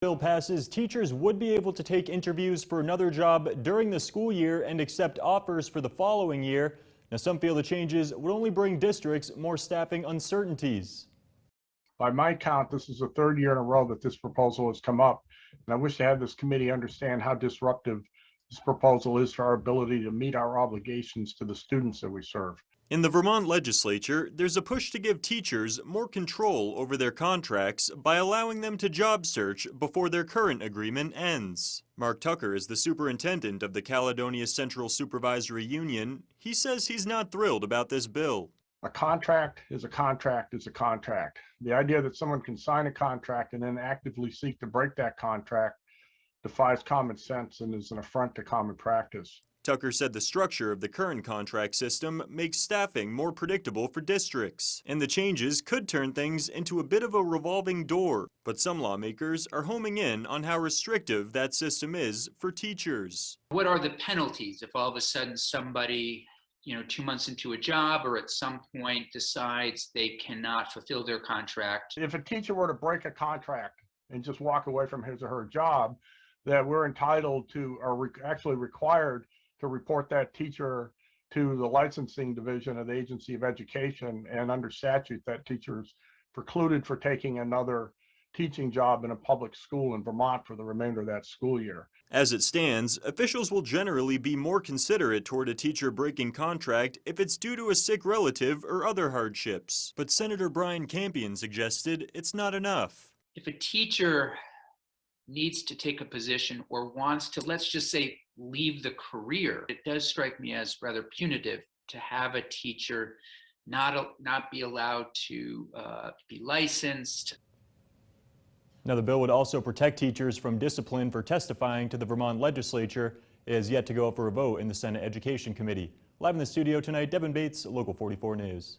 Bill passes, teachers would be able to take interviews for another job during the school year and accept offers for the following year. Now, some feel the changes would only bring districts more staffing uncertainties. By my count, this is the third year in a row that this proposal has come up, and I wish to have this committee understand how disruptive this proposal is to our ability to meet our obligations to the students that we serve. In the Vermont legislature, there's a push to give teachers more control over their contracts by allowing them to job search before their current agreement ends. Mark Tucker is the superintendent of the Caledonia Central Supervisory Union. He says he's not thrilled about this bill. A contract is a contract is a contract. The idea that someone can sign a contract and then actively seek to break that contract defies common sense and is an affront to common practice. Tucker said the structure of the current contract system makes staffing more predictable for districts, and the changes could turn things into a bit of a revolving door. But some lawmakers are homing in on how restrictive that system is for teachers. What are the penalties if all of a sudden somebody 2 months into a job or at some point decides they cannot fulfill their contract? If a teacher were to break a contract and just walk away from his or her job, that we're entitled to, or actually required to report that teacher to the licensing division of the Agency of Education, and under statute that teacher is precluded for taking another teaching job in a public school in Vermont for the remainder of that school year. As it stands, officials will generally be more considerate toward a teacher breaking contract if it's due to a sick relative or other hardships. But Senator Brian Campion suggested it's not enough. If a teacher needs to take a position or wants to, let's just say, leave the career, it does strike me as rather punitive to have a teacher not be allowed to be licensed. Now, the bill would also protect teachers from discipline for testifying to the Vermont legislature. It is yet to go up for a vote in the Senate Education Committee. Live in the studio tonight, Devin Bates, Local 44 News.